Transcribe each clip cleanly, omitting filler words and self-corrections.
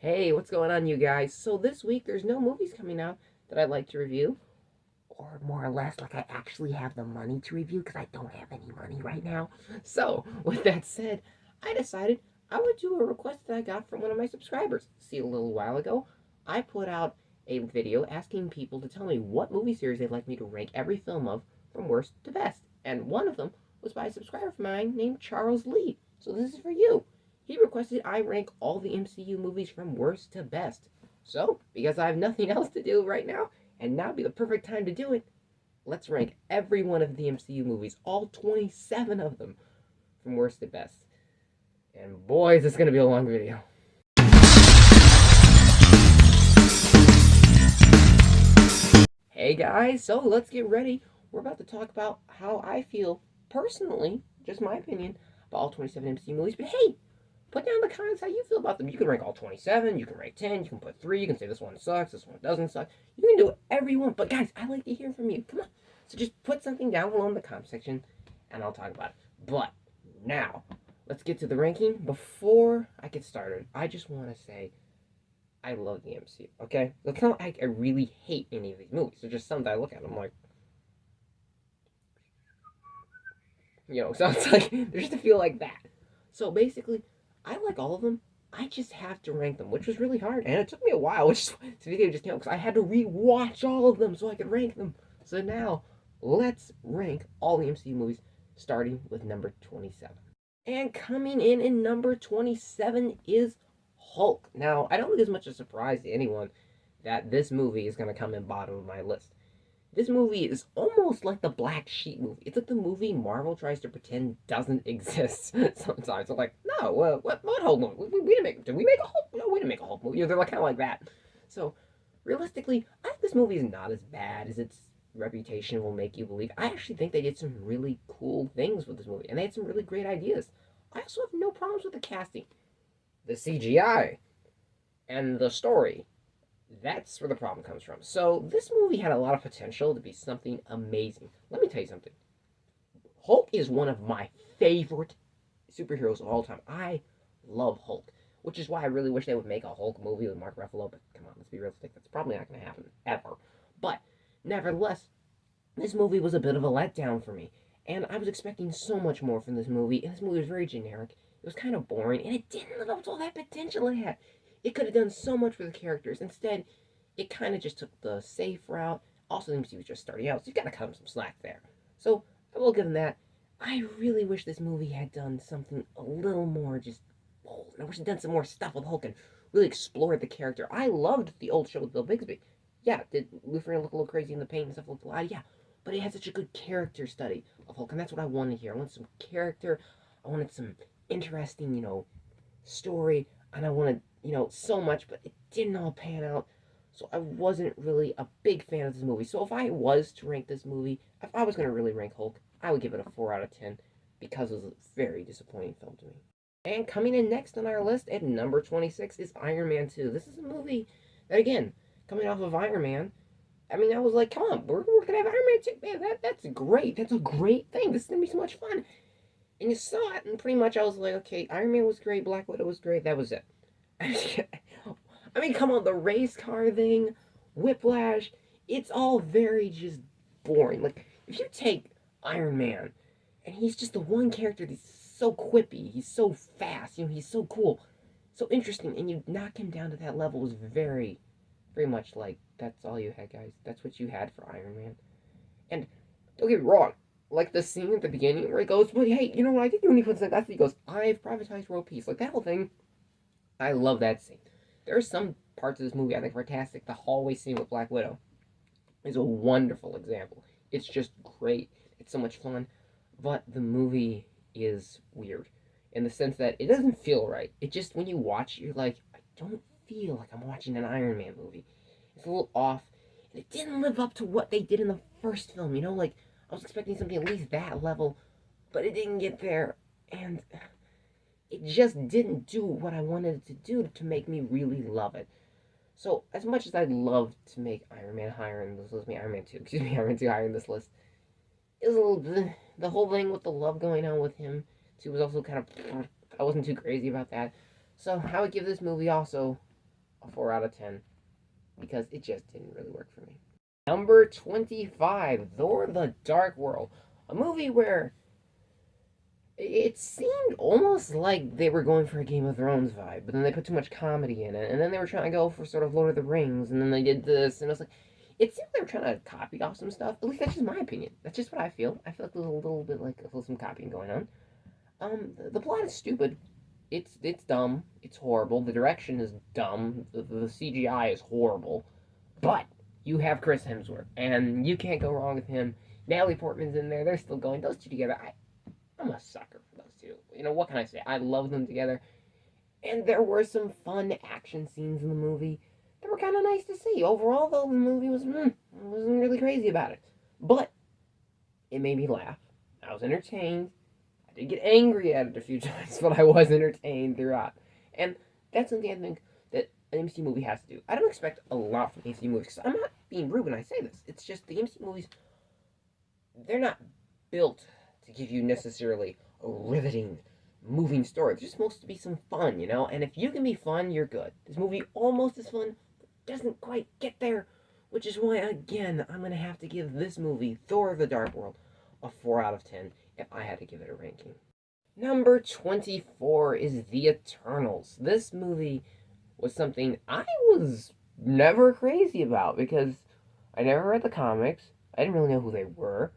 Hey, what's going on, you guys? So this week there's no movies coming out that I'd like to review, or more or less, like I actually have the money to review because I don't have any money right now. So, with that said, I decided I would do a request that I got from one of my subscribers. See, a little while ago, I put out a video asking people to tell me what movie series they'd like me to rank every film of from worst to best. And one of them was by a subscriber of mine named Charles Lee. So this is for you. He requested I rank all the MCU movies from worst to best. So, because I have nothing else to do right now, and now would be the perfect time to do it, let's rank every one of the MCU movies, all 27 of them, from worst to best. And boy, is this going to be a long video. Hey guys, so let's get ready. We're about to talk about how I feel personally, just my opinion, about all 27 MCU movies. But hey, put down in the comments how you feel about them. You can rank all 27, you can rank 10, you can put 3, you can say this one sucks, this one doesn't suck. You can do whatever you want. But guys, I like to hear from you. Come on. So just put something down below in the comment section and I'll talk about it. But now, let's get to the ranking. Before I get started, I just want to say I love the MCU, okay? It's not like I really hate any of these movies. They're just some that I look at and I'm like, so it's like, there's just a feel like that. So basically, I like all of them. I just have to rank them, which was really hard. And it took me a while, which this video just came out because I had to re-watch all of them so I could rank them. So now, let's rank all the MCU movies, starting with number 27. And coming in number 27 is Hulk. Now, I don't think it's much of a surprise to anyone that this movie is going to come in bottom of my list. This movie is almost like the Black Sheep movie. It's like the movie Marvel tries to pretend doesn't exist sometimes. I'm like, no, what Hulk movie? Did we make a Hulk? No, we didn't make a Hulk movie. They're like, kind of like that. So, realistically, I think this movie is not as bad as its reputation will make you believe. I actually think they did some really cool things with this movie, and they had some really great ideas. I also have no problems with the casting, the CGI, and the story. That's where the problem comes from. So this movie had a lot of potential to be something amazing. Let me tell you something. Hulk is one of my favorite superheroes of all time. I love Hulk, which is why I really wish they would make a Hulk movie with Mark Ruffalo. But come on, let's be realistic. That's probably not going to happen ever. But nevertheless, this movie was a bit of a letdown for me. And I was expecting so much more from this movie. And this movie was very generic. It was kind of boring. And it didn't live up to all that potential it had. It could have done so much for the characters. Instead, it kind of just took the safe route. Also, the MC was just starting out, so you gotta cut him some slack there. So, I will give him that. I really wish this movie had done something a little more just bold. I wish it had done some more stuff with Hulk and really explored the character. I loved the old show with Bill Bixby. Yeah, did Luthor look a little crazy in the paint and stuff looked a lot? Yeah, but it had such a good character study of Hulk, and that's what I wanted here. I wanted some character. I wanted some interesting, story, and I wanted, so much, but it didn't all pan out. So I wasn't really a big fan of this movie. So if I was to rank this movie, if I was going to really rank Hulk, I would give it a 4 out of 10 because it was a very disappointing film to me. And coming in next on our list at number 26 is Iron Man 2. This is a movie that, again, coming off of Iron Man, I mean, I was like, come on, we're going to have Iron Man 2. Man, that's great. That's a great thing. This is going to be so much fun. And you saw it, and pretty much I was like, okay, Iron Man was great, Black Widow was great, that was it. I mean, come on, the race car thing, Whiplash, it's all very just boring. Like, if you take Iron Man, and he's just the one character that's so quippy, he's so fast, he's so cool, so interesting, and you knock him down to that level was very, very much like, that's all you had, guys. That's what you had for Iron Man. And don't get me wrong, like the scene at the beginning where he goes, well, hey, you know what, I think when he puts like that, he goes, I've privatized world peace. Like, that whole thing, I love that scene. There are some parts of this movie I think are fantastic. The hallway scene with Black Widow is a wonderful example. It's just great. It's so much fun. But the movie is weird in the sense that it doesn't feel right. It just, when you watch it, you're like, I don't feel like I'm watching an Iron Man movie. It's a little off. And it didn't live up to what they did in the first film, like, I was expecting something at least that level, but it didn't get there. And it just didn't do what I wanted it to do to make me really love it. So, as much as I'd love to make Iron Man higher in this list, Iron Man 2, Iron Man 2 higher in this list, it was a little, the whole thing with the love going on with him, too, was also kind of, I wasn't too crazy about that. So, I would give this movie also a 4 out of 10 because it just didn't really work for me. Number 25, Thor the Dark World. A movie where it seemed almost like they were going for a Game of Thrones vibe, but then they put too much comedy in it, and then they were trying to go for sort of Lord of the Rings, and then they did this, and it was like, it seemed they were trying to copy off some stuff. At least that's just my opinion. That's just what I feel. I feel like there's a little bit like some copying going on. The plot is stupid. It's dumb. It's horrible. The direction is dumb. The CGI is horrible. But you have Chris Hemsworth, and you can't go wrong with him. Natalie Portman's in there. They're still going. Those two together, I'm a sucker for those two. You know, what can I say? I love them together. And there were some fun action scenes in the movie that were kind of nice to see. Overall, though, the movie was, I wasn't really crazy about it. But it made me laugh. I was entertained. I did get angry at it a few times, but I was entertained throughout. And that's something I think that an MCU movie has to do. I don't expect a lot from MCU movies, because I'm not being rude when I say this. It's just the MCU movies, they're not built to give you necessarily a riveting, moving story. It's just supposed to be some fun, you know? And if you can be fun, you're good. This movie almost is fun, but doesn't quite get there, which is why, again, I'm going to have to give this movie, Thor the Dark World, a 4 out of 10 if I had to give it a ranking. Number 24 is The Eternals. This movie was something I was never crazy about because I never read the comics. I didn't really know who they were.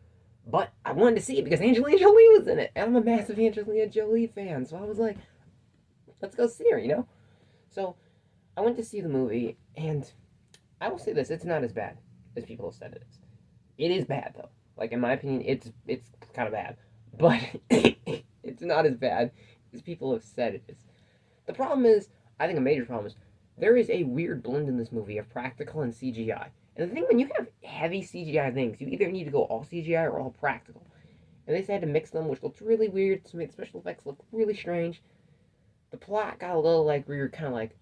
But I wanted to see it because Angelina Jolie was in it. And I'm a massive Angelina Jolie fan. So I was like, let's go see her, you know? So I went to see the movie, and I will say this, it's not as bad as people have said it is. It is bad, though. Like, in my opinion, it's kind of bad. But it's not as bad as people have said it is. The problem is, I think a major problem is, there is a weird blend in this movie of practical and CGI. And the thing, when you have heavy CGI things, you either need to go all CGI or all practical. And they had to mix them, which looked really weird to make the special effects look really strange. The plot got a little like, where you're kind of like,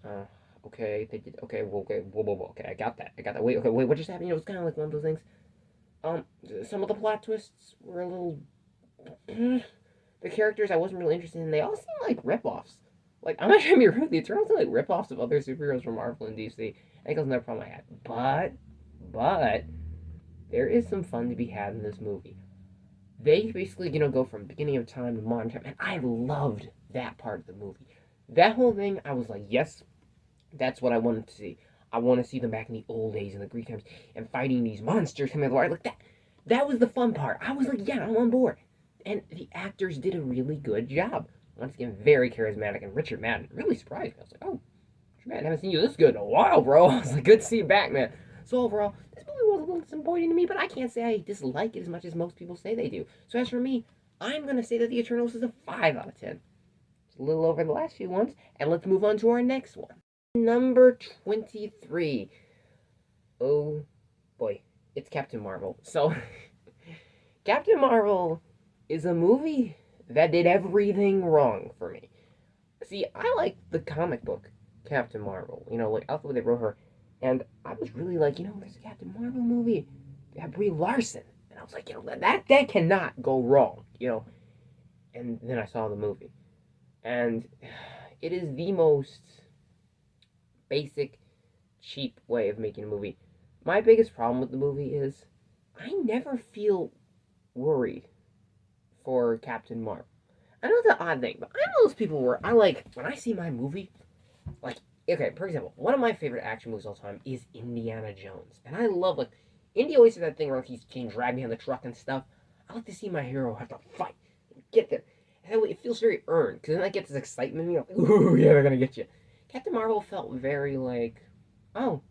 okay, they did, okay, well, okay, whoa, okay, I got that, wait, what just happened? You know, it's kind of like one of those things. Some of the plot twists were a little, the characters I wasn't really interested in, they all seem like ripoffs. Like, I'm not trying to be rude, the Eternals are like ripoffs of other superheroes from Marvel and DC. I think that was another problem I had. But there is some fun to be had in this movie. They basically, you know, go from beginning of time to modern time, and I loved that part of the movie. That whole thing, I was like, yes, that's what I wanted to see. I want to see them back in the old days, in the Greek times, and fighting these monsters coming out of the water. Like, that was the fun part. I was like, yeah, I'm on board. And the actors did a really good job. Once again, very charismatic, and Richard Madden really surprised me. I was like, oh, Richard Madden, I haven't seen you this good in a while, bro. I was like, good to see you back, man. So overall, this movie was a little disappointing to me, but I can't say I dislike it as much as most people say they do. So as for me, I'm going to say that The Eternals is a 5 out of 10. It's a little over the last few ones, and let's move on to our next one. Number 23. Oh, boy. It's Captain Marvel. So, Captain Marvel is a movie that did everything wrong for me. See, I like the comic book Captain Marvel. You know, like, I thought they wrote her. And I was really like, you know, there's a Captain Marvel movie. They have Brie Larson. And I was like, you know, that cannot go wrong, you know. And then I saw the movie. And it is the most basic, cheap way of making a movie. My biggest problem with the movie is I never feel worried for Captain Marvel. I know it's an odd thing, but I'm one of those people where I like, when I see my movie, like, okay, for example, one of my favorite action movies of all time is Indiana Jones. And I love, like, Indy always did that thing where he's getting dragged behind the truck and stuff. I like to see my hero have to fight and get there. And that way it feels very earned, because then I get this excitement, you know, like, ooh, yeah, they're gonna get you. Captain Marvel felt very like, oh,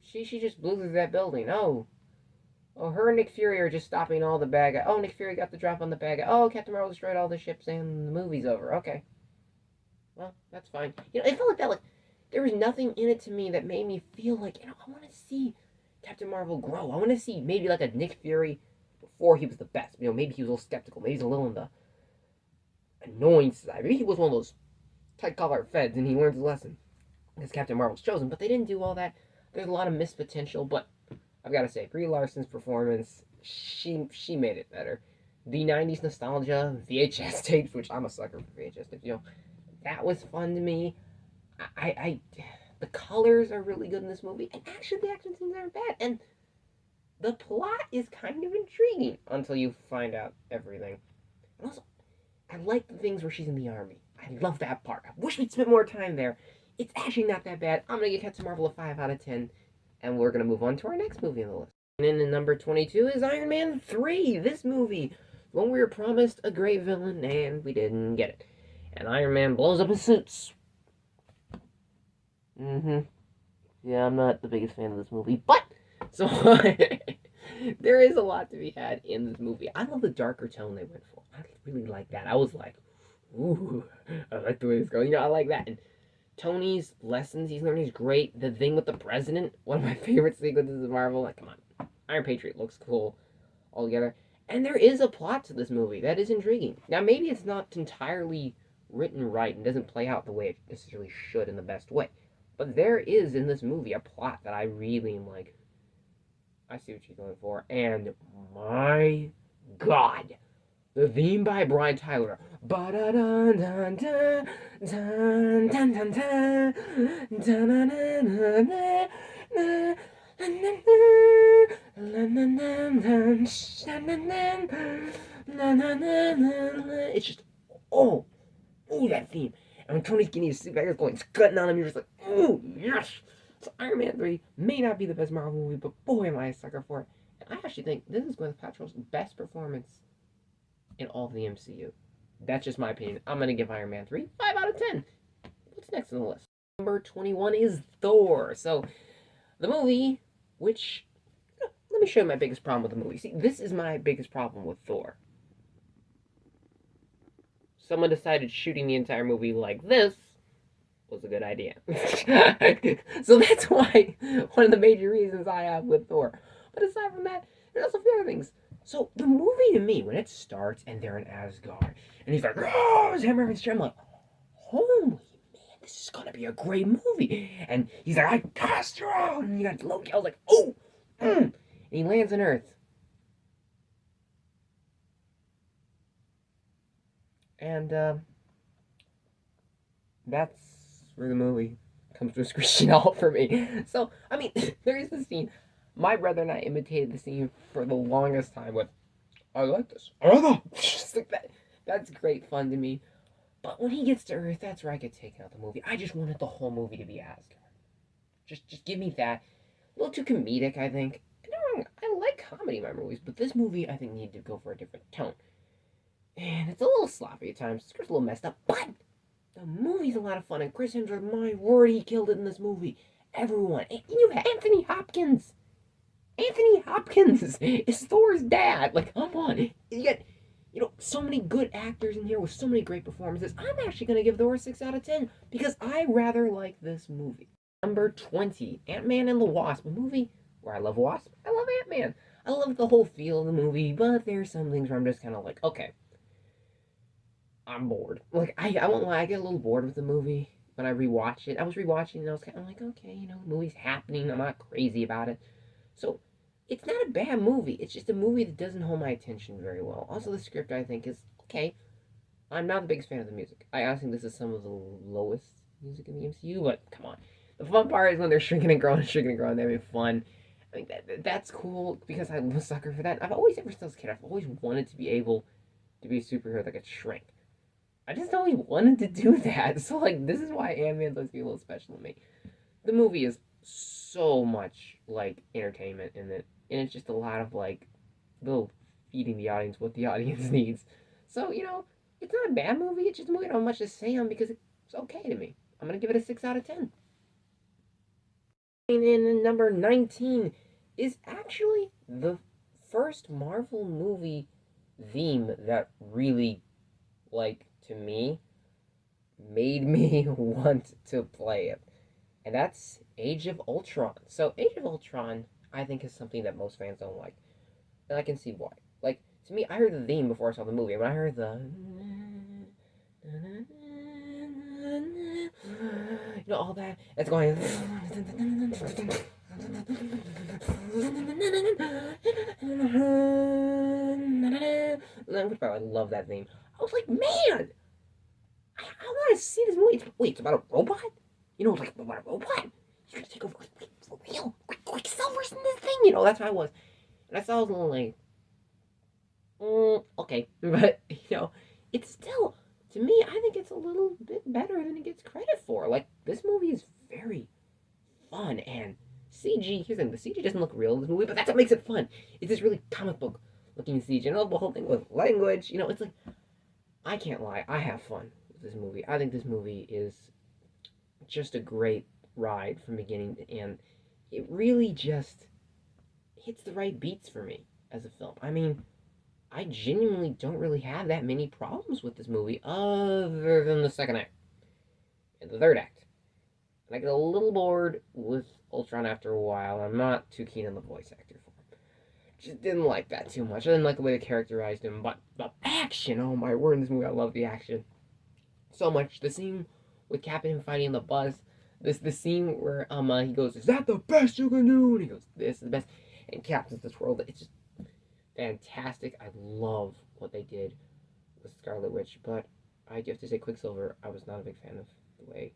she just blew through that building. Oh, her and Nick Fury are just stopping all the bad guys. Oh, Nick Fury got the drop on the bad guy. Oh, Captain Marvel destroyed all the ships and the movie's over. Okay. Well, that's fine. You know, it felt like that. Like, there was nothing in it to me that made me feel like, you know, I want to see Captain Marvel grow. I want to see maybe like a Nick Fury before he was the best. You know, maybe he was a little skeptical. Maybe he's a little on the annoying side. Maybe he was one of those tight collar feds and he learned his lesson. Because Captain Marvel's chosen. But they didn't do all that. There's a lot of missed potential. But I've got to say, Brie Larson's performance, she made it better. The 90s nostalgia, VHS tapes, which I'm a sucker for VHS tapes, you know, that was fun to me. The colors are really good in this movie, and actually the action scenes aren't bad, and the plot is kind of intriguing until you find out everything. And also, I like the things where she's in the army. I love that part. I wish we'd spent more time there. It's actually not that bad. I'm going to give Captain Marvel a 5 out of 10. And we're going to move on to our next movie on the list. And then in number 22 is Iron Man 3. This movie, when we were promised a great villain, and we didn't get it. And Iron Man blows up his suits. Yeah, I'm not the biggest fan of this movie. But, so, there is a lot to be had in this movie. I love the darker tone they went for. I really like that. I was like, ooh, I like the way this goes. You know, I like that. And Tony's lessons he's learning is great. The thing with the president, one of my favorite sequences of Marvel. Like, come on, Iron Patriot looks cool altogether. And there is a plot to this movie that is intriguing. Now, maybe it's not entirely written right and doesn't play out the way it necessarily should in the best way. But there is in this movie a plot that I really am like, I see what you're going for. And my God, the theme by Brian Tyler. It's just, oh, that theme. And when Tony's getting his suit back, it's going, it's cutting on him, you're just like, oh, yes. So Iron Man 3 may not be the best Marvel movie, but boy, am I a sucker for it. And I actually think this is Gwyneth Paltrow's best performance in all of the MCU. That's just my opinion. I'm going to give Iron Man 3 5 out of 10. What's next on the list? Number 21 is Thor. So, the movie, which, let me show you my biggest problem with the movie. See, this is my biggest problem with Thor. Someone decided shooting the entire movie like this was a good idea. So that's why, one of the major reasons I have with Thor. But aside from that, there's also a few other things. So the movie to me, when it starts and they're in Asgard, and he's like, oh, his hammer and his I'm like, holy man, this is gonna be a great movie. And he's like, I cast you out. And you got Loki. I was like, oh, and he lands on Earth. And that's where the movie comes to a screeching halt for me. So, I mean, there is this scene. My brother and I imitated the scene for the longest time with, I like this. Just like that. That's great fun to me. But when he gets to Earth, that's where I get taken out of the movie. I just wanted the whole movie to be Asgard. Just give me that. A little too comedic, I think. I like comedy in my movies, but this movie, I think, needed to go for a different tone. And it's a little sloppy at times. The script's a little messed up, but the movie's a lot of fun. And Chris Hemsworth, my word, he killed it in this movie. Everyone. And you have Anthony Hopkins. Anthony Hopkins is Thor's dad. Like, come on. You got, so many good actors in here with so many great performances. I'm actually going to give Thor a 6 out of 10 because I rather like this movie. Number 20, Ant-Man and the Wasp, a movie where I love Wasp. I love Ant-Man. I love the whole feel of the movie, but there's some things where I'm just kind of like, okay, I'm bored. Like, I won't lie, I get a little bored with the movie when I rewatch it. I was rewatching it and I was kind of like, okay, the movie's happening. I'm not crazy about it. So, it's not a bad movie. It's just a movie that doesn't hold my attention very well. Also, the script, I think, is okay. I'm not the biggest fan of the music. I honestly think this is some of the lowest music in the MCU, but come on. The fun part is when they're shrinking and growing, they're having fun. I mean, that's cool because I'm a sucker for that. I've always, ever since I was a kid, I've always wanted to be able to be a superhero that could shrink. I just always wanted to do that. So, like, this is why Ant-Man's supposed to be a little special to me. The movie is so much, like, entertainment in it. And it's just a lot of, like, little feeding the audience what the audience needs. So, it's not a bad movie. It's just a movie I don't have much to say on because it's okay to me. I'm going to give it a 6 out of 10. And number 19 is actually the first Marvel movie theme that really, like, to me, made me want to play it. And that's Age of Ultron. So, Age of Ultron, I think, is something that most fans don't like. And I can see why. Like, to me, I heard the theme before I saw the movie. When I heard the... all that, it's going... I love that theme. I was like, man! I want to see this movie. Wait, it's about a robot? You know, like, what? You're gonna take over, like, for real? Quicksilver's in this thing? You know, that's how I was. And I saw, I was a little like, okay. But, you know, it's still, to me, I think it's a little bit better than it gets credit for. Like, this movie is very fun, and CG, here's the thing, the CG doesn't look real in this movie, but that's what makes it fun. It's this really comic book looking CG, and the whole thing with language, you know, it's like, I can't lie, I have fun with this movie. I think this movie is just a great ride from beginning to end. It really just hits the right beats for me as a film. I mean, I genuinely don't really have that many problems with this movie other than the second act and the third act. And I get a little bored with Ultron after a while. I'm not too keen on the voice actor for him. Just didn't like that too much. I didn't like the way they characterized him. But the action, oh my word, in this movie, I love the action so much. The scene with Captain fighting the bus. The scene where he goes, "Is that the best you can do?" And he goes, "This is the best." And Captain's the twirl. It's just fantastic. I love what they did with Scarlet Witch, but I do have to say, Quicksilver, I was not a big fan of the way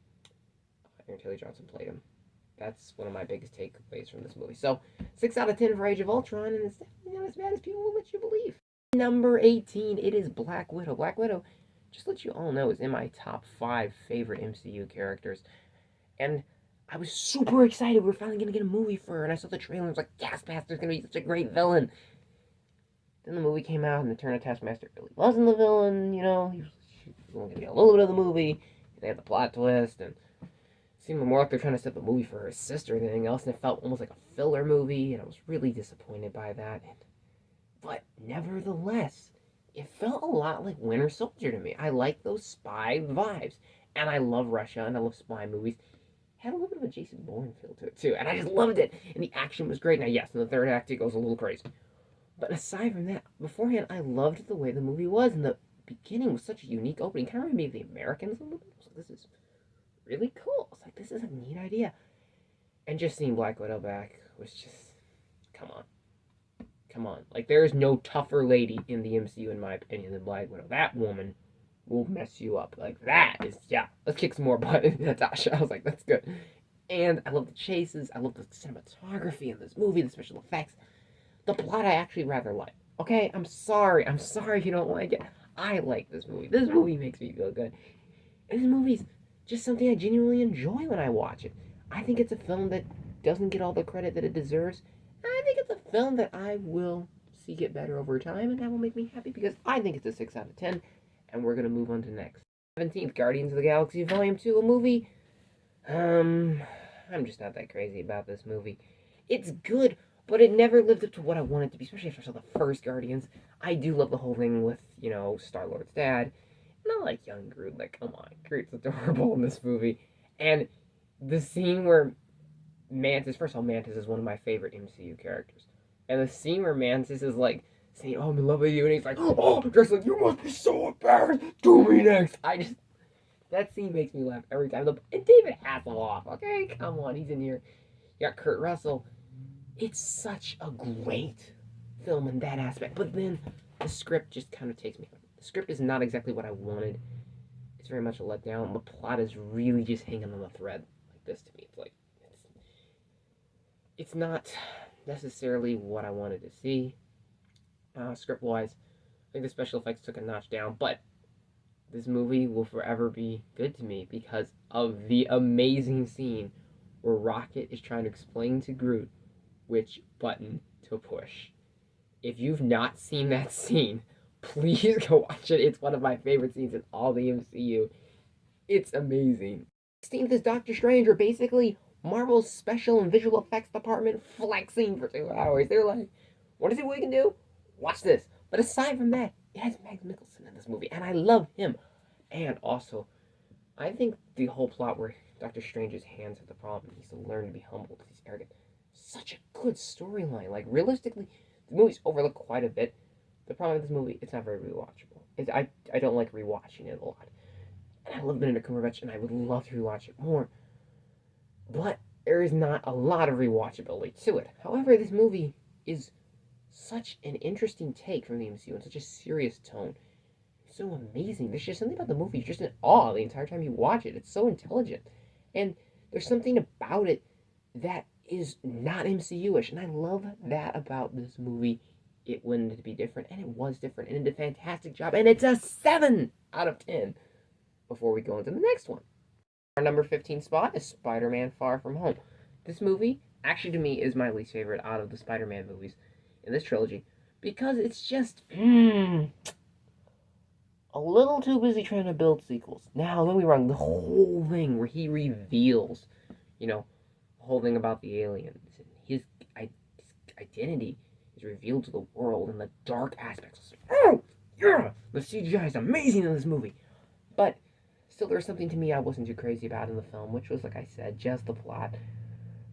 Aaron Taylor Johnson played him. That's one of my biggest takeaways from this movie. So, 6 out of 10 for Age of Ultron, and it's definitely not as bad as people will let you believe. Number 18, it is Black Widow. Black Widow, just to let you all know, is in my top 5 favorite MCU characters. And I was super excited. We were finally going to get a movie for her, and I saw the trailer, and I was like, yes, Master's going to be such a great villain. Then the movie came out, and it turned out Taskmaster really wasn't the villain, you know. He was only going to get a little bit of the movie. They had the plot twist, and it seemed more like they're trying to set the movie for her sister than anything else, and it felt almost like a filler movie, and I was really disappointed by that. But nevertheless, it felt a lot like Winter Soldier to me. I like those spy vibes, and I love Russia, and I love spy movies. Had a little bit of a Jason Bourne feel to it, too, and I just loved it, and the action was great. Now, yes, in the third act, it goes a little crazy. But aside from that, beforehand, I loved the way the movie was, and the beginning was such a unique opening. Kind of reminded me of The Americans a little bit. I was like, this is really cool. I was like, this is a neat idea. And just seeing Black Widow back was just, come on. Come on. Like, there is no tougher lady in the MCU, in my opinion, than Black Widow. That woman will mess you up. Like, that is, yeah, let's kick some more butt in Natasha. I was like, that's good. And I love the chases. I love the cinematography in this movie, the special effects. The plot I actually rather like. Okay, I'm sorry if you don't like it. I like this movie. This movie makes me feel good. And this movie's just something I genuinely enjoy when I watch it. I think it's a film that doesn't get all the credit that it deserves. And I think it's a film that I will see get better over time, and that will make me happy because I think it's a 6 out of 10. And we're going to move on to next. 17th, Guardians of the Galaxy Volume 2, a movie. I'm just not that crazy about this movie. It's good, but it never lived up to what I wanted it to be, especially after I saw the first Guardians. I do love the whole thing with, you know, Star-Lord's dad. And I like young Groot. Like, come on, Groot's adorable in this movie. And the scene where Mantis, first of all, Mantis is one of my favorite MCU characters. And the scene where Mantis is like, saying, "Oh, I'm in love with you," and he's like, "Oh," just like, "You must be so embarrassed. Do me next." That scene makes me laugh every time. And David Hasselhoff, okay, come on, he's in here. You got Kurt Russell. It's such a great film in that aspect. But then the script just kind of takes me out. The script is not exactly what I wanted. It's very much a letdown. The plot is really just hanging on the thread like this to me. It's like, it's not necessarily what I wanted to see. Script-wise, I think the special effects took a notch down, but this movie will forever be good to me because of the amazing scene where Rocket is trying to explain to Groot which button to push. If you've not seen that scene, please go watch it. It's one of my favorite scenes in all the MCU. It's amazing. 16th is Doctor Strange, or basically Marvel's special and visual effects department flexing for 2 hours. They're like, what is it we can do? Watch this. But aside from that, it has Mads Mikkelsen in this movie, and I love him. And also, I think the whole plot where Doctor Strange's hands have the problem, and he's to learn to be humble because he's arrogant. Such a good storyline. Like, realistically, the movie's overlooked quite a bit. The problem with this movie, it's not very rewatchable. I don't like rewatching it a lot. And I love Benedict Cumberbatch, and I would love to rewatch it more. But there is not a lot of rewatchability to it. However, this movie is such an interesting take from the MCU and such a serious tone. It's so amazing. There's just something about the movie. You're just in awe the entire time you watch it. It's so intelligent. And There's something about it that is not MCU-ish, and I love that about this movie. It wanted to be different, and it was different, and it did a fantastic job, and it's a 7 out of 10 before we go into the next one. Our number 15 spot is Spider-Man Far From Home. This movie, actually to me, is my least favorite out of the Spider-Man movies in this trilogy, because it's just, a little too busy trying to build sequels. Now, don't be wrong, the whole thing where he reveals, the whole thing about the aliens and his identity is revealed to the world and the dark aspects. Oh, yeah, the CGI is amazing in this movie. But still, there was something to me I wasn't too crazy about in the film, which was, like I said, just the plot.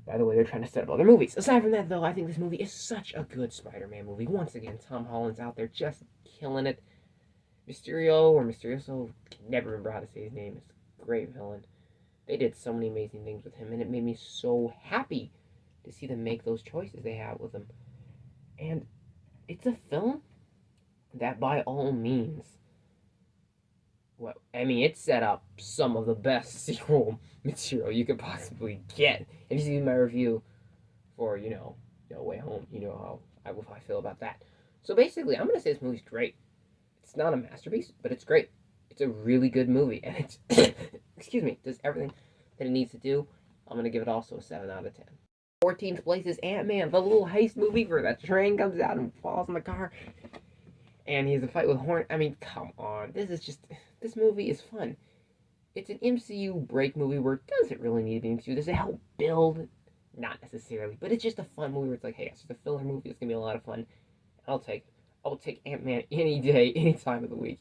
By the way, they're trying to set up other movies. Aside from that, though, I think this movie is such a good Spider-Man movie. Once again, Tom Holland's out there just killing it. Mysterio, or Mysterioso, can never remember how to say his name, is a great villain. They did so many amazing things with him, and it made me so happy to see them make those choices they have with him. And it's a film that, by all means, it set up some of the best sequel material you could possibly get. If you see my review for, No Way Home, you know how I feel about that. So basically, I'm going to say this movie's great. It's not a masterpiece, but it's great. It's a really good movie, and it's, excuse me, does everything that it needs to do. I'm going to give it also a 7 out of 10. 14th place is Ant-Man, the little heist movie where that train comes out and falls in the car, and he has a fight with Horn. Come on. This movie is fun. It's an MCU break movie where it doesn't really need to be MCU. Does it help build? Not necessarily, but it's just a fun movie where it's like, hey, it's just a filler movie. It's going to be a lot of fun. I'll take Ant-Man any day, any time of the week.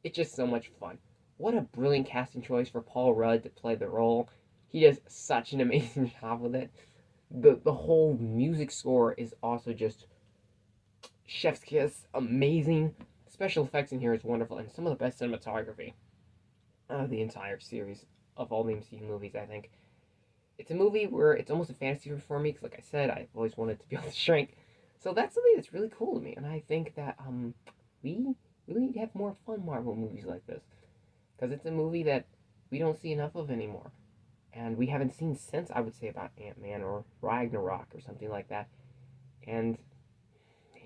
It's just so much fun. What a brilliant casting choice for Paul Rudd to play the role. He does such an amazing job with it. The whole music score is also just chef's kiss, amazing. Special effects in here is wonderful, and some of the best cinematography of the entire series of all the MCU movies, I think. It's a movie where it's almost a fantasy for me, because like I said, I've always wanted to be able to shrink. So that's something that's really cool to me, and I think that we really need to have more fun Marvel movies like this, because it's a movie that we don't see enough of anymore, and we haven't seen since, I would say, about Ant-Man or Ragnarok or something like that. And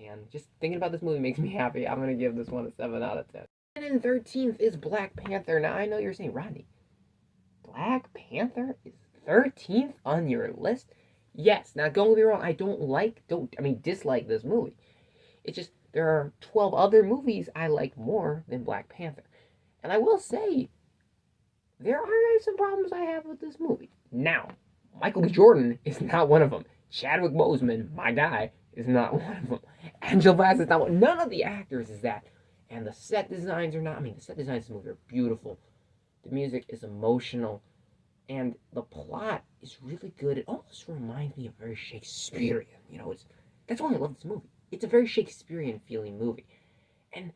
man, just thinking about this movie makes me happy. I'm gonna give this one a 7 out of 10. And in 13th is Black Panther. Now I know you're saying, Rodney, Black Panther is 13th on your list? Yes. Now don't get me wrong, I dislike this movie. It's just there are 12 other movies I like more than Black Panther. And I will say, there are some problems I have with this movie. Now, Michael B. Jordan is not one of them. Chadwick Boseman, my guy, is not one of them. Angela Bassett is not one. None of the actors is that. And the set designs are not. The set designs of this movie are beautiful. The music is emotional. And the plot is really good. It almost reminds me of very Shakespearean. That's why I love this movie. It's a very Shakespearean feeling movie. And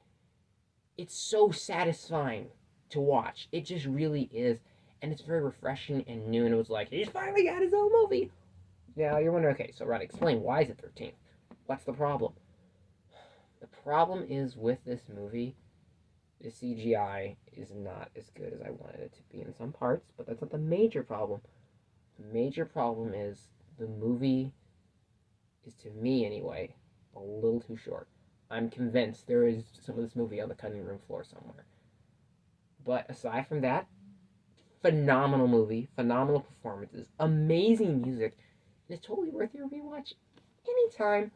it's so satisfying to watch. It just really is. And it's very refreshing and new. And it was like, he's finally got his own movie. Now you're wondering, okay, so Rod, explain, why is it 13th? What's the problem? The problem is with this movie, the CGI is not as good as I wanted it to be in some parts, but that's not the major problem. The major problem is the movie is, to me anyway, a little too short. I'm convinced there is some of this movie on the cutting room floor somewhere. But aside from that, phenomenal movie, phenomenal performances, amazing music, and it's totally worth your rewatch anytime.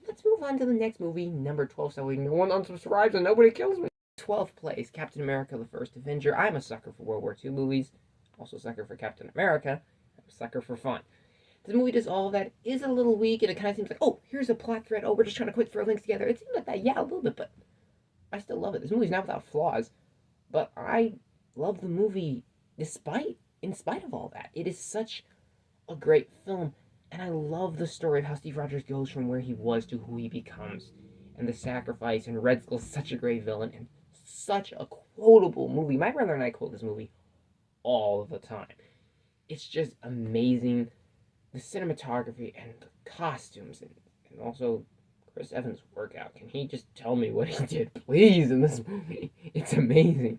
Let's move on to the next movie, number 12, so no one unsubscribes and nobody kills me. 12th place, Captain America, the First Avenger. I'm a sucker for World War II movies, also a sucker for Captain America, I'm a sucker for fun. This movie does all of that, is a little weak, and it kind of seems like, oh, here's a plot thread, oh, we're just trying to quick throw things together. It seems like that, yeah, a little bit, but I still love it. This movie's not without flaws, but I love the movie in spite of all that. It is such a great film, and I love the story of how Steve Rogers goes from where he was to who he becomes, and the sacrifice, and Red Skull's such a great villain, and such a quotable movie. My brother and I quote this movie all the time. It's just amazing. The cinematography and the costumes, and also Chris Evans' workout. Can he just tell me what he did, please, in this movie? It's amazing.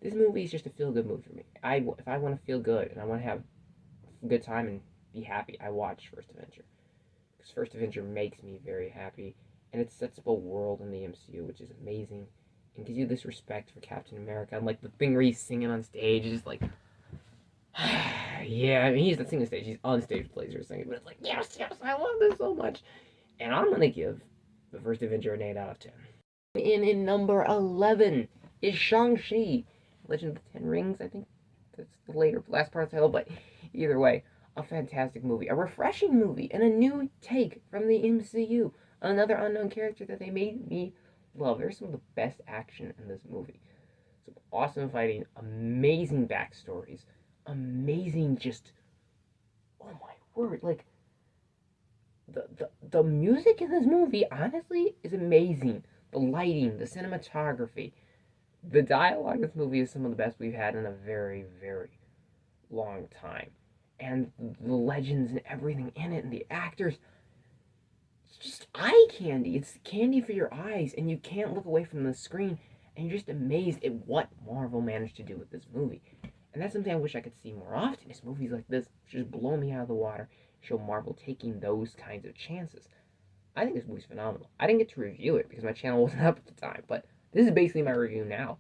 This movie is just a feel-good movie for me. If I want to feel good and I want to have a good time and be happy, I watch First Avenger. Because First Avenger makes me very happy, and it sets up a world in the MCU which is amazing, and gives you this respect for Captain America. And like the thing where he's singing on stage is just like, yeah, I mean he's not singing on stage, he's on stage with lasers singing, but it's like yes, yes, I love this so much, and I'm gonna give the First Avenger an 8 out of 10. In number 11 is Shang-Chi, Legend of the Ten Rings. I think that's the last part of the title, but either way, a fantastic movie, a refreshing movie, and a new take from the MCU. Another unknown character that they made me love. There's some of the best action in this movie. Some awesome fighting, amazing backstories, amazing just, oh my word, like, the music in this movie, honestly, is amazing. The lighting, the cinematography, the dialogue in this movie is some of the best we've had in a very, very long time. And the legends and everything in it, and the actors, it's just eye candy. It's candy for your eyes, and you can't look away from the screen, and you're just amazed at what Marvel managed to do with this movie. And that's something I wish I could see more often, is movies like this just blow me out of the water, show Marvel taking those kinds of chances. I think this movie's phenomenal. I didn't get to review it because my channel wasn't up at the time, but this is basically my review now.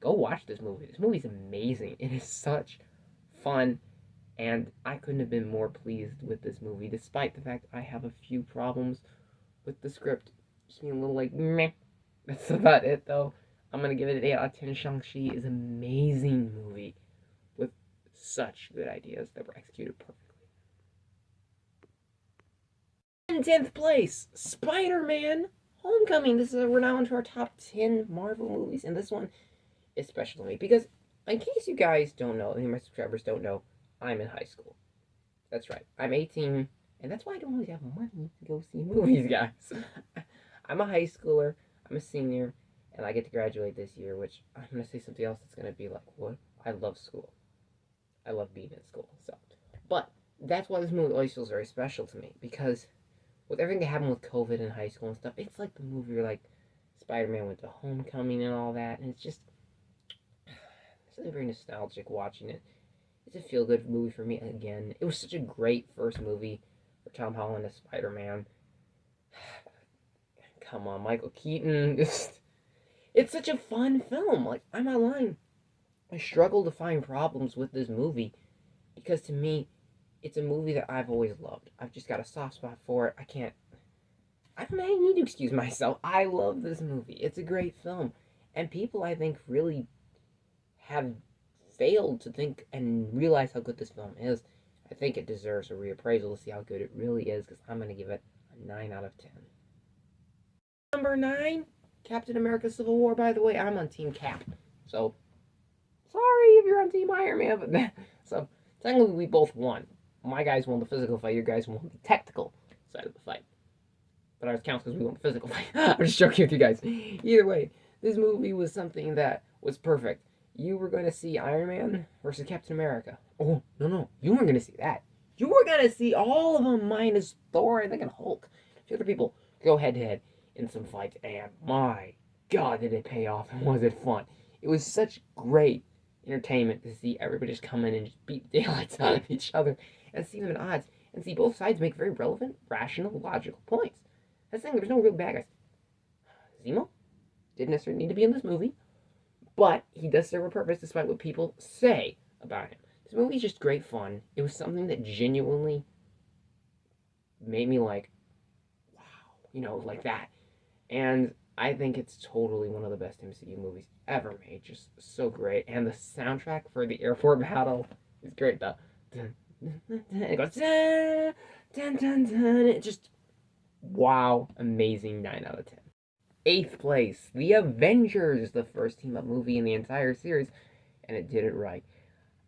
Go watch this movie. This movie's amazing. It is such fun, and I couldn't have been more pleased with this movie, despite the fact I have a few problems with the script. Just being a little like, meh. That's about it, though. I'm going to give it an 8 out of 10. Shang-Chi is an amazing movie with such good ideas that were executed perfectly. In 10th place, Spider-Man Homecoming. We're now into our top 10 Marvel movies, and this one is special to me because, in case you guys don't know, any of my subscribers don't know, I'm in high school. That's right, I'm 18, and that's why I don't always have money to go see movies, guys. I'm a high schooler, I'm a senior, and I get to graduate this year, which I'm going to say something else that's going to be like, what? I love school. I love being in school, so. But that's why this movie always feels very special to me, because with everything that happened with COVID in high school and stuff, it's like the movie where, like, Spider-Man went to Homecoming and all that, and it's just, it's really very nostalgic watching it. It's a feel-good movie for me again. It was such a great first movie for Tom Holland as Spider-Man. Come on, Michael Keaton. It's such a fun film. Like, I'm not lying. I struggle to find problems with this movie because to me, it's a movie that I've always loved. I've just got a soft spot for it. I don't need to excuse myself. I love this movie. It's a great film. And people, I think, really have failed to think and realize how good this film is. I think it deserves a reappraisal to see how good it really is, because I'm going to give it a 9 out of 10. Number 9, Captain America Civil War. By the way, I'm on Team Cap. So, sorry if you're on Team Iron Man, but so, technically we both won. My guys won the physical fight, your guys won the tactical side of the fight. But ours counts because we won the physical fight. I'm just joking with you guys. Either way, this movie was something that was perfect. You were going to see Iron Man versus Captain America. Oh, no. You weren't going to see that. You were going to see all of them minus Thor, I think, and Hulk. The other people go head-to-head in some fights. And my God, did it pay off, and was it fun. It was such great entertainment to see everybody just come in and just beat the daylights out of each other and see them in odds and see both sides make very relevant, rational, logical points. That's the thing, there's no real bad guys. Zemo didn't necessarily need to be in this movie, but he does serve a purpose despite what people say about him. This movie is just great fun. It was something that genuinely made me like, wow, like that. And I think it's totally one of the best MCU movies ever made. Just so great. And the soundtrack for the airport battle is great. It goes, dun, dun, dun, dun. It just, wow, amazing 9 out of 10. 8th place, The Avengers, the first team-up movie in the entire series, and it did it right.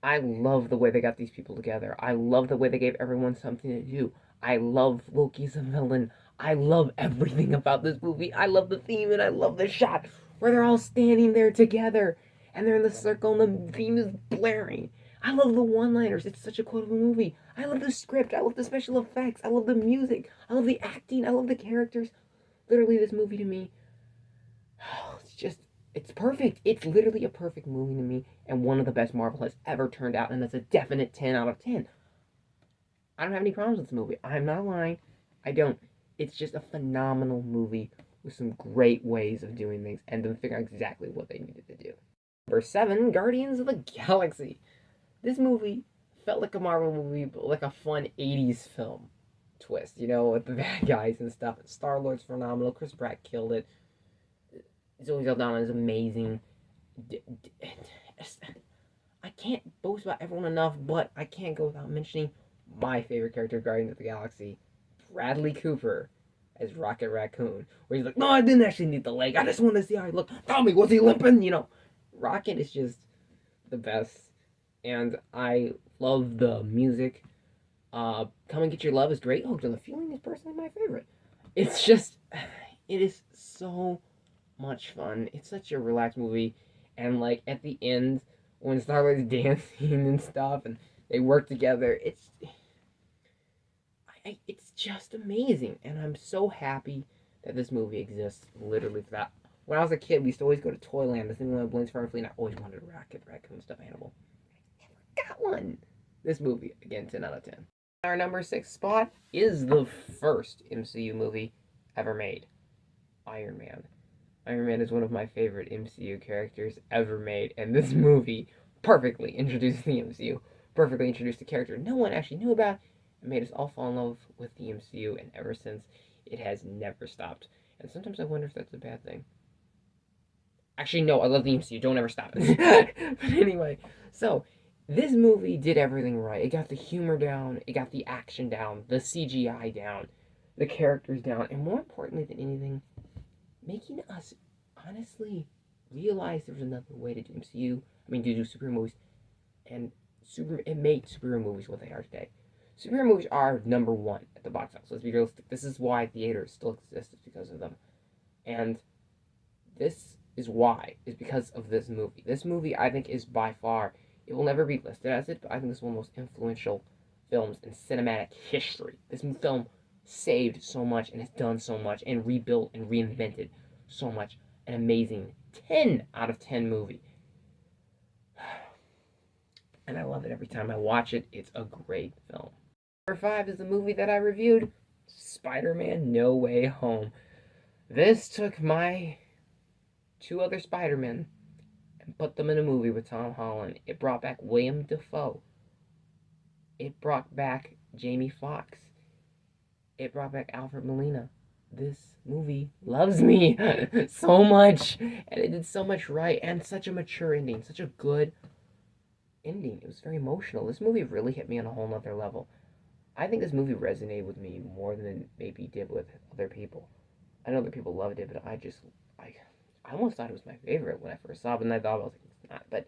I love the way they got these people together. I love the way they gave everyone something to do. I love Loki's a villain. I love everything about this movie. I love the theme, and I love the shot where they're all standing there together, and they're in the circle, and the theme is blaring. I love the one-liners. It's such a quotable movie. I love the script. I love the special effects. I love the music. I love the acting. I love the characters. Literally, this movie to me, It's perfect. It's literally a perfect movie to me, and one of the best Marvel has ever turned out, and that's a definite 10 out of 10. I don't have any problems with this movie. I'm not lying. I don't. It's just a phenomenal movie with some great ways of doing things, and them figuring out exactly what they needed to do. Number 7, Guardians of the Galaxy. This movie felt like a Marvel movie, but like a fun 80s film twist, with the bad guys and stuff. Star-Lord's phenomenal. Chris Pratt killed it. Zoe Saldana is amazing. I can't boast about everyone enough, but I can't go without mentioning my favorite character of Guardians of the Galaxy, Bradley Cooper, as Rocket Raccoon, where he's like, no, I didn't actually need the leg. I just want to see how he looked. Tell me, was he limping? Rocket is just the best, and I love the music. Come and Get Your Love is great. Hooked on the Feeling is personally my favorite. It's just, it is so much fun. It's such a relaxed movie, and like at the end when Star-Lord's dancing and stuff, and they work together, it's just amazing, and I'm so happy that this movie exists. Literally for that. When I was a kid, we used to always go to Toyland. This thing went Blaine's Farm Fleet, and I always wanted a Rocket Raccoon stuffed animal. I never got one. This movie, again, 10 out of 10. Our number 6 spot is the first MCU movie ever made, Iron Man. Iron Man is one of my favorite MCU characters ever made, and this movie perfectly introduced the MCU, perfectly introduced a character no one actually knew about, and made us all fall in love with the MCU, and ever since, it has never stopped. And sometimes I wonder if that's a bad thing. Actually, no, I love the MCU, don't ever stop it. But anyway, so, this movie did everything right. It got the humor down, it got the action down, the CGI down, the characters down, and more importantly than anything, making us honestly realize there was another way to do MCU. To do superhero movies, and it made superhero movies what they are today. Superhero movies are number one at the box office. Let's be realistic. This is why theaters still exist, is because of them. And this is why, is because of this movie. This movie, I think, is by far, it will never be listed as it, but I think it's one of the most influential films in cinematic history. This film saved so much and has done so much and rebuilt and reinvented so much. An amazing 10 out of 10 movie. And I love it every time I watch it. It's a great film. Number 5 is the movie that I reviewed, Spider-Man No Way Home. This took my 2 other Spider-Men and put them in a movie with Tom Holland. It brought back William Dafoe. It brought back Jamie Foxx. It brought back Alfred Molina. This movie loves me so much, and it did so much right, and such a mature ending, such a good ending. It was very emotional. This movie really hit me on a whole nother level. I think this movie resonated with me more than it maybe did with other people. I know other people loved it, but I almost thought it was my favorite when I first saw it, and I thought I was like, it's not, but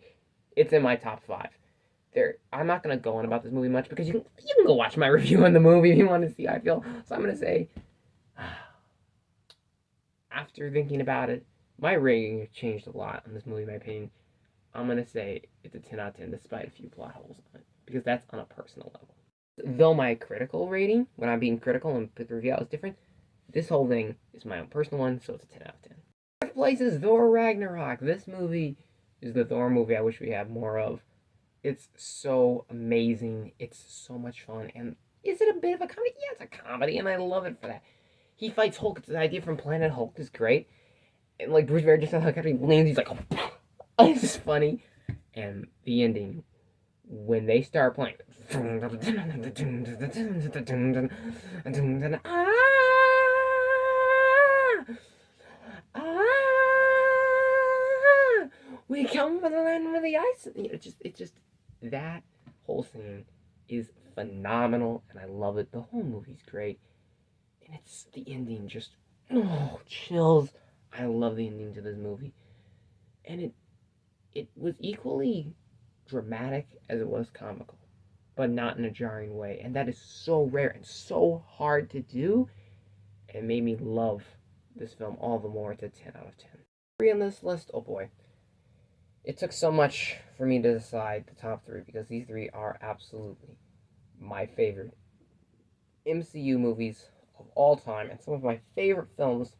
it's in my top 5. I'm not gonna go on about this movie much because you can go watch my review on the movie if you want to see how I feel. So I'm gonna say, after thinking about it, my rating changed a lot on this movie, in my opinion. I'm gonna say it's a 10 out of 10 despite a few plot holes on it, because that's on a personal level. Though my critical rating, when I'm being critical and put the review out, is different, this whole thing is my own personal one, so it's a 10 out of 10. Fourth place is Thor Ragnarok. This movie is the Thor movie I wish we had more of. It's so amazing. It's so much fun. And is it a bit of a comedy? Yeah, it's a comedy, and I love it for that. He fights Hulk. The idea from Planet Hulk is great. And like Bruce Banner just like after he lands, he's like, oh, it's just funny. And the ending, when they start playing, we come from the land of the ice. It's just that whole scene is phenomenal, and I love it. The whole movie's great, and it's the ending just chills. I love the ending to this movie, and it was equally dramatic as it was comical, but not in a jarring way, and that is so rare and so hard to do. It made me love this film all the more. It's a 10 out of 10. 3 on this list, oh boy. It took so much for me to decide the top 3, because these 3 are absolutely my favorite MCU movies of all time, and some of my favorite films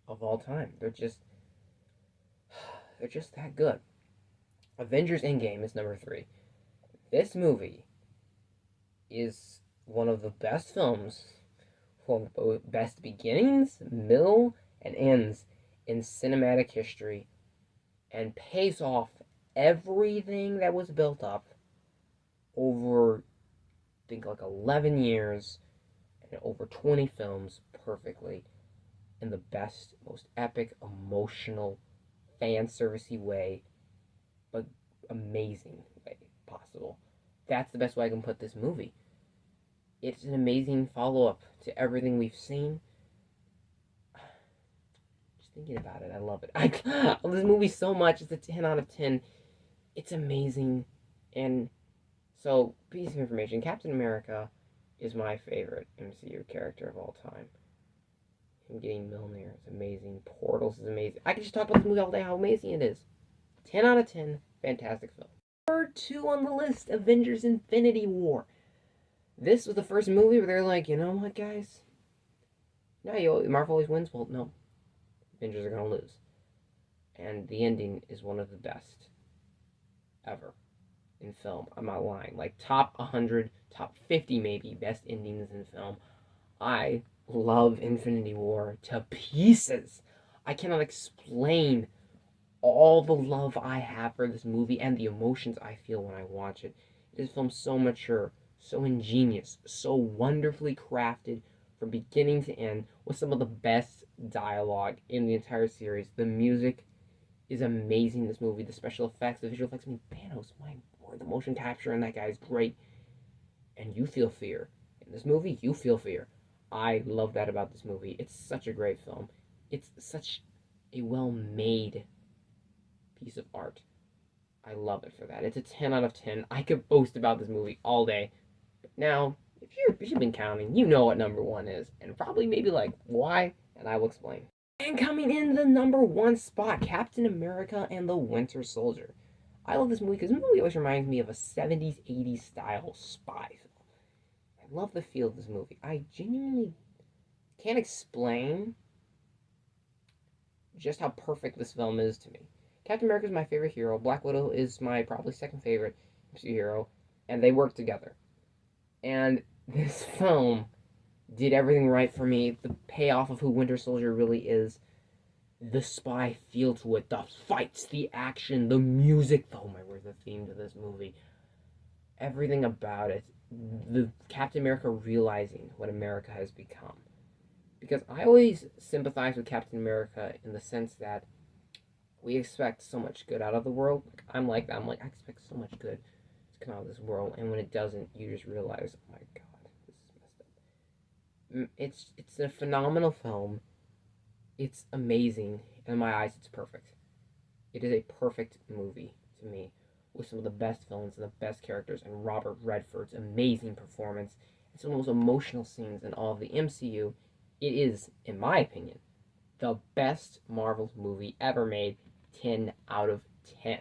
of all time. They're just They're just that good. Avengers Endgame is number 3. This movie is one of the best films, from best beginnings, middle, and ends in cinematic history, and pays off everything that was built up over, I think, like 11 years and over 20 films perfectly in the best, most epic, emotional, fan servicey way, but amazing way possible. That's the best way I can put this movie. It's an amazing follow-up to everything we've seen. Just thinking about it, I love it. I love this movie so much. It's a 10 out of 10. It's amazing. And so, piece of information, Captain America is my favorite MCU character of all time. Him getting Mjolnir is amazing. Portals is amazing. I can just talk about this movie all day, how amazing it is. 10 out of 10. Fantastic film. Number 2 on the list, Avengers Infinity War. This was the first movie where they're like, you know what, guys? No, Marvel always wins. Well, no. Avengers are going to lose. And the ending is one of the best ever in film. I'm not lying. Like, top 100, top 50 maybe, best endings in film. I love Infinity War to pieces. I cannot explain all the love I have for this movie and the emotions I feel when I watch it. It is a film so mature, so ingenious, so wonderfully crafted from beginning to end, with some of the best dialogue in the entire series. The music is amazing in this movie. The special effects, the visual effects. I mean, Thanos, my word, the motion capture in that guy is great. And you feel fear. In this movie, you feel fear. I love that about this movie. It's such a great film. It's such a well-made piece of art. I love it for that. It's a 10 out of 10. I could boast about this movie all day. But now, if you've been counting, you know what number 1 is. And probably maybe like, why? And I will explain. And coming in the number 1 spot, Captain America and the Winter Soldier. I love this movie because this movie always reminds me of a 70s, 80s style spy film. I love the feel of this movie. I genuinely can't explain just how perfect this film is to me. Captain America is my favorite hero. Black Widow is my probably second favorite MCU hero. And they work together. And this film did everything right for me. The payoff of who Winter Soldier really is. The spy feel to it. The fights, the action, the music. Oh my word, the theme to this movie. Everything about it. The Captain America realizing what America has become. Because I always sympathize with Captain America in the sense that we expect so much good out of the world. I'm like that. I'm like, I expect so much good to come out of this world, and when it doesn't, you just realize, oh my god, this is messed up. It's a phenomenal film. It's amazing. In my eyes, it's perfect. It is a perfect movie to me, with some of the best villains and the best characters, and Robert Redford's amazing performance, and some of the most emotional scenes in all of the MCU. It is, in my opinion, the best Marvel movie ever made. 10 out of 10.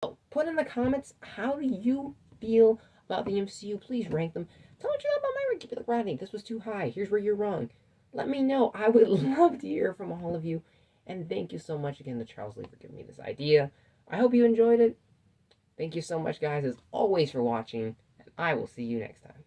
So, put in the comments, how do you feel about the MCU? Please rank them. Tell me what you thought about my ranking. Be like, Rodney, this was too high. Here's where you're wrong. Let me know. I would love to hear from all of you. And thank you so much again to Charles Lee for giving me this idea. I hope you enjoyed it. Thank you so much, guys, as always, for watching. And I will see you next time.